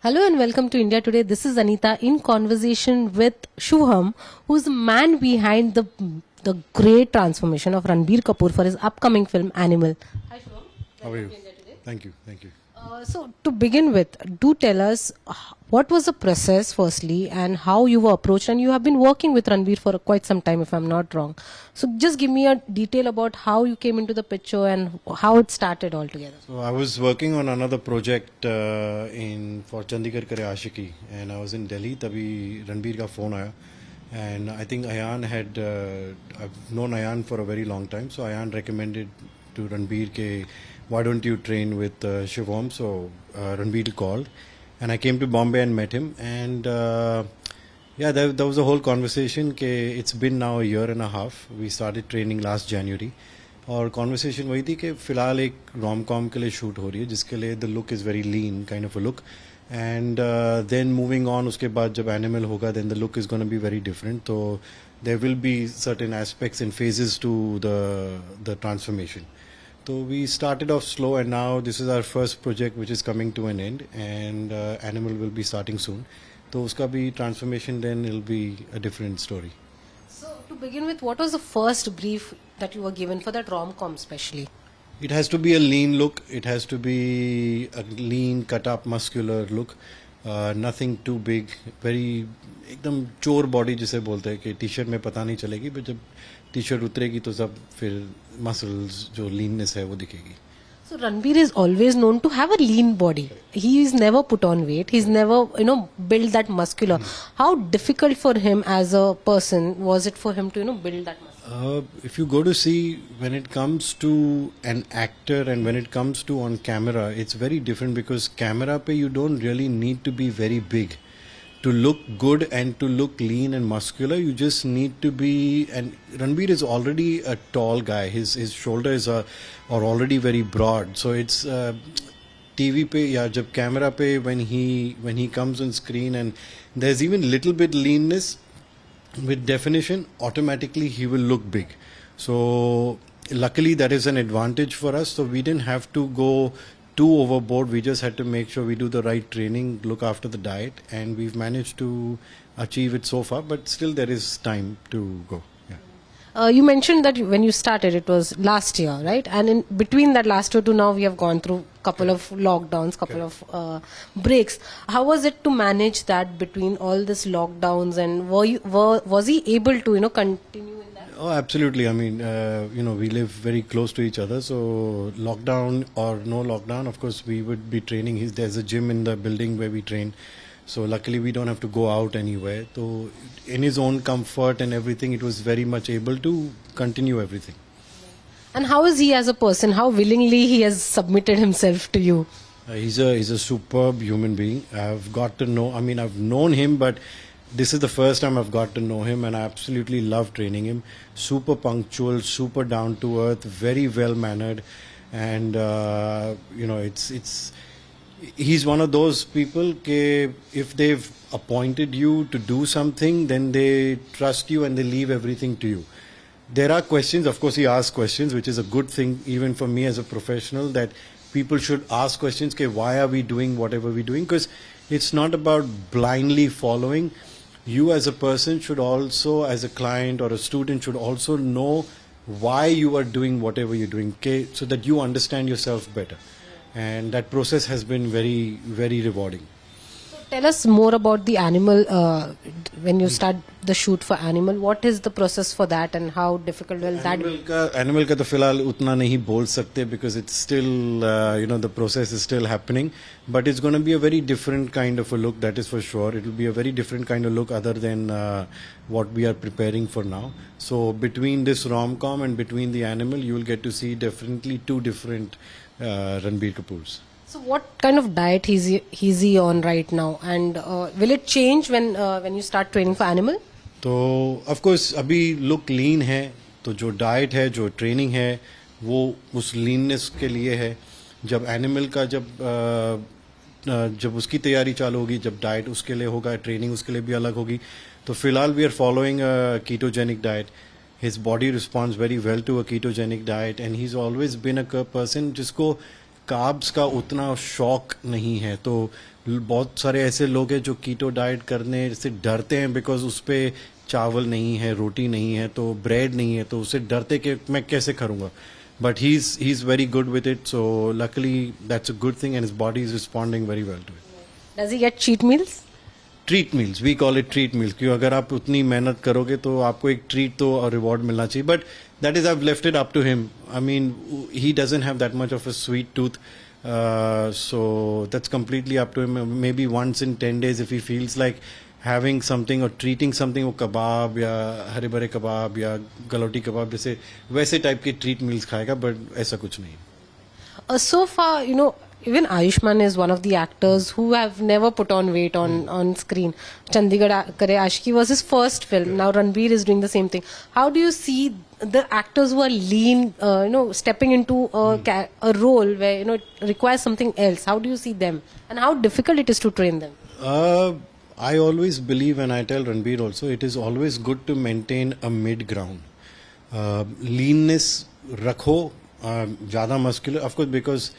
Hello and welcome to India Today. This is Anita in conversation with Shivoham, who's the man behind the great transformation of Ranbir Kapoor for his upcoming film Animal. Hi Shivoham. How are you? Welcome to India Today. Thank you. So to begin with, do tell us what was the process firstly and how you were approached, and you have been working with Ranbir for quite some time if I'm not wrong. So just give me a detail about how you came into the picture and how it started altogether. So I was working on another project for Chandigarh Kare Aashiki, and I was in Delhi. Tabhi Ranbir ka phone aaya, and I think Ayan had I've known Ayan for a very long time, so Ayan recommended to Ranbir ke why don't you train with Shivoham? So Ranbir called, and I came to Bombay and met him, and yeah, there was a whole conversation. It's been now a year and a half. We started training last January. और conversation वही थी कि फ़िलहाल एक rom com के लिए shoot हो रही है जिसके लिए the look is very lean kind of a look and then moving on उसके बाद जब एनिमल होगा then the look is gonna be very different तो there will be certain aspects and phases to the transformation तो we started off slow and now this is our first project which is coming to an end and Animal will be starting soon तो उसका भी transformation then will be a different story. So to begin with, what was the first brief that you were given for that rom-com especially? It has to be a lean look. It has to be a lean, cut-up, muscular look. Nothing too big. Very एकदम चोर body जिसे बोलते हैं कि T shirt में पता नहीं चलेगी बट जब टी शर्ट उतरेगी तो सब फिर मसल्स जो लीननेस है वो दिखेगी. So Ranbir is always known to have a lean body. He is never put on weight. He's never, built that muscular. How difficult for him as a person was it for him to, build that muscle? If you go to see when it comes to an actor and when it comes to on camera, it's very different because camera pe you don't really need to be very big. To look good and to look lean and muscular, you just need to be. And Ranbir is already a tall guy. His shoulders are already very broad. So it's TV pe ya jab camera pe when he comes on screen and there's even little bit leanness with definition, automatically he will look big. So luckily that is an advantage for us. So we didn't have to go too overboard. We just had to make sure we do the right training, look after the diet, and we've managed to achieve it so far, but still there is time to go. Yeah. You mentioned that when you started, it was last year, right? And in between that last year to now, we have gone through couple of lockdowns, couple of breaks. How was it to manage that between all these lockdowns, and was he able to, continue in that? Oh, absolutely. I mean, we live very close to each other. So lockdown or no lockdown, of course, we would be training. There's a gym in the building where we train. So luckily, we don't have to go out anywhere. So in his own comfort and everything, it was very much able to continue everything. And how is he as a person? How willingly he has submitted himself to you? He's a superb human being. I've got to know. I mean, I've known him, but this is the first time I've got to know him, and I absolutely love training him. Super punctual, super down to earth, very well mannered, and he's one of those people ke if they've appointed you to do something, then they trust you and they leave everything to you. There are questions, of course he asks questions, which is a good thing even for me as a professional, that people should ask questions, ke why are we doing whatever we're doing, because it's not about blindly following. You as a person should also, as a client or a student, should also know why you are doing whatever you're doing, okay, so that you understand yourself better. And that process has been very, very rewarding. So tell us more about the Animal. When you start the shoot for Animal, what is the process for that and how difficult will that be? Animal का तो फिलहाल उतना नहीं बोल सकते because it's still, the process is still happening. But it's going to be a very different kind of a look, that is for sure. It will be a very different kind of look other than what we are preparing for now. So between this rom-com and between the Animal, you will get to see definitely two different Ranbir Kapoors. So what kind of diet is he on right now, and will it change when you start training for Animal? तो of course अभी look लीन है, तो जो diet है, जो training है, वो उस लीननेस के लिए है. जब एनिमल का जब उसकी तैयारी चालू होगी, जब डाइट उसके लिए होगा, ट्रेनिंग उसके लिए भी अलग होगी. तो फिलहाल we are following a ketogenic diet. His body responds very well to a ketogenic diet, and he's always been a person जिसको कार्ब्स का उतना शौक नहीं है, तो बहुत सारे ऐसे लोग हैं जो कीटो डाइट करने से डरते हैं बिकॉज उस पर चावल नहीं है, रोटी नहीं है, तो ब्रेड नहीं है, तो उससे डरते कि मैं कैसे करूँगा. But he's very good with it, so luckily that's a good thing, and his body is responding very well to it. Does he get cheat meals? Treat meals, we call it treat meals. क्योंकि अगर आप उतनी मेहनत करोगे तो आपको एक treat तो और reward मिलना चाहिए. But that is, I've left it up to him. I mean, he doesn't have that much of a sweet tooth, so that's completely up to him. Maybe once in 10 days, if he feels like having something or treating something, वो कबाब या हरे भरे कबाब या गलौटी कबाब जैसे वैसे type के treat meals खाएगा, but ऐसा कुछ नहीं. So far, even Ayushmann is one of the actors who have never put on weight on screen. Chandigarh Kare Ashki was his first film. Now Ranbir is doing the same thing. How do you see the actors who are lean, stepping into a role where it requires something else? How do you see them, and how difficult it is to train them? I always believe, and I tell Ranbir also, it is always good to maintain a mid ground. Leanness rakho, zyada muscular, of course, because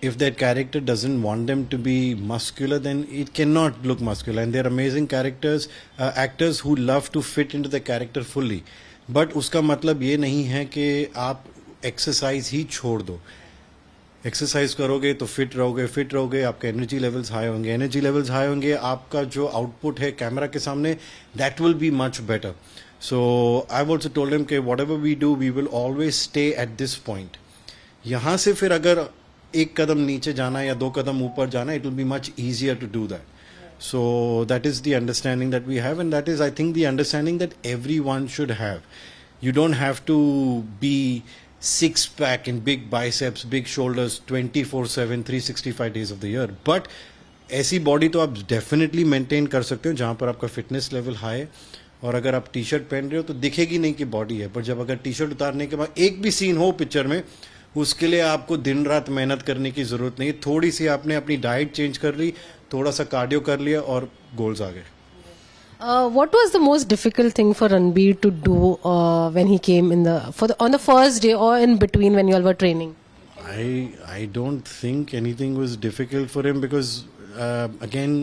if that character doesn't want them to be muscular, then it cannot look muscular. And they're amazing characters, actors who love to fit into the character fully. But उसका मतलब ये नहीं है कि आप exercise ही छोड़ दो. Exercise करोगे तो फिट रहोगे, आपके एनर्जी लेवल्स हाई होंगे, आपका जो आउटपुट है कैमरा के सामने, that will be much better. So I also told him कि whatever we do, we will always stay at this point. यहाँ से फिर अगर एक कदम नीचे जाना है या 2 कदम ऊपर जाना, it will be much easier to do that. So that is the understanding that we have, and that is, I think, the understanding that everyone should have. You don't have to be six-pack and big biceps, big shoulders 24/7, 365 days of the year. But ऐसी body तो आप definitely maintain कर सकते हो जहाँ पर आपका fitness level high है. और अगर आप टी शर्ट पहन रहे हो तो दिखेगी नहीं कि बॉडी है, पर जब अगर टी शर्ट उतारने के बाद एक भी सीन हो पिक्चर में, उसके लिए आपको दिन रात मेहनत करने की जरूरत नहीं. थोड़ी सी आपने अपनी डाइट चेंज कर ली, थोड़ा सा कार्डियो कर लिया और गोल्स आ गए. What was the most difficult thing for Ranbir to do when he came on the first day or in between when you all were training? I don't think anything was difficult for him because again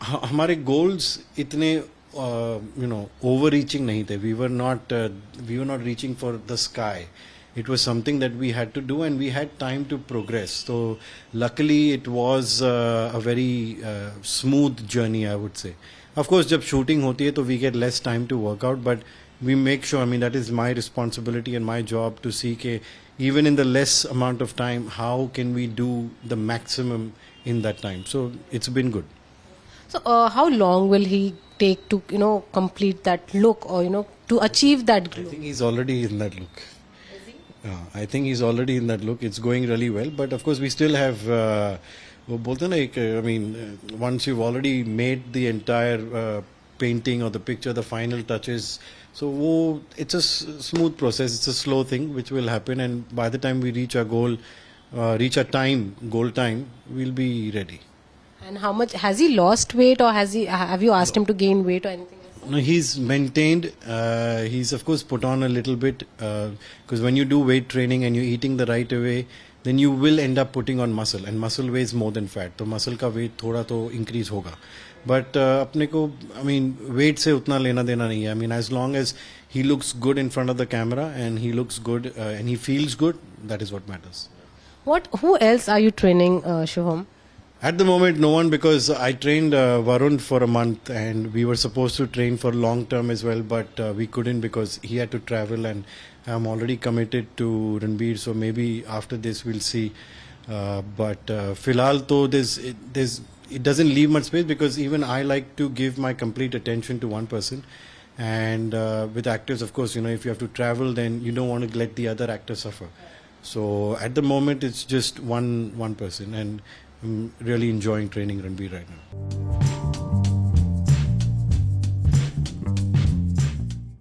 हमारे goals इतने overreaching नहीं थे. We were not reaching for the sky. It was something that we had to do, and we had time to progress. So luckily it was a very smooth journey, I would say. Of course, जब shooting होती है तो we get less time to work out, but we make sure, I mean, that is my responsibility and my job to see कि even in the less amount of time, how can we do the maximum in that time. So it's been good. So how long will he take to complete that look, or to achieve that glow? I think he's already in that look. I think he's already in that look. It's going really well, but of course we still have वो बोलते हैं ना एक, I mean, once you've already made the entire painting or the picture, the final touches, so it's a smooth process. It's a slow thing which will happen, and by the time we reach our goal, goal time, we'll be ready. And how much has he lost weight, or have you asked him to gain weight or anything? No, he's maintained. He's of course put on a little bit because when you do weight training and you're eating the right way, then you will end up putting on muscle, and muscle weighs more than fat. तो muscle का weight थोड़ा तो increase होगा. But अपने को, I mean, weight से उतना लेना देना नहीं है. I mean, as long as he looks good in front of the camera and he looks good and he feels good, that is what matters. Who else are you training, Shivoham? At the moment, no one, because I trained Varun for a month, and we were supposed to train for long term as well, but we couldn't because he had to travel, and I'm already committed to Ranbir, so maybe after this we'll see. But filhal to it doesn't leave much space, because even I like to give my complete attention to one person, and with actors, of course, if you have to travel, then you don't want to let the other actor suffer. So at the moment, it's just one person, and I'm really enjoying training Ranbir right now.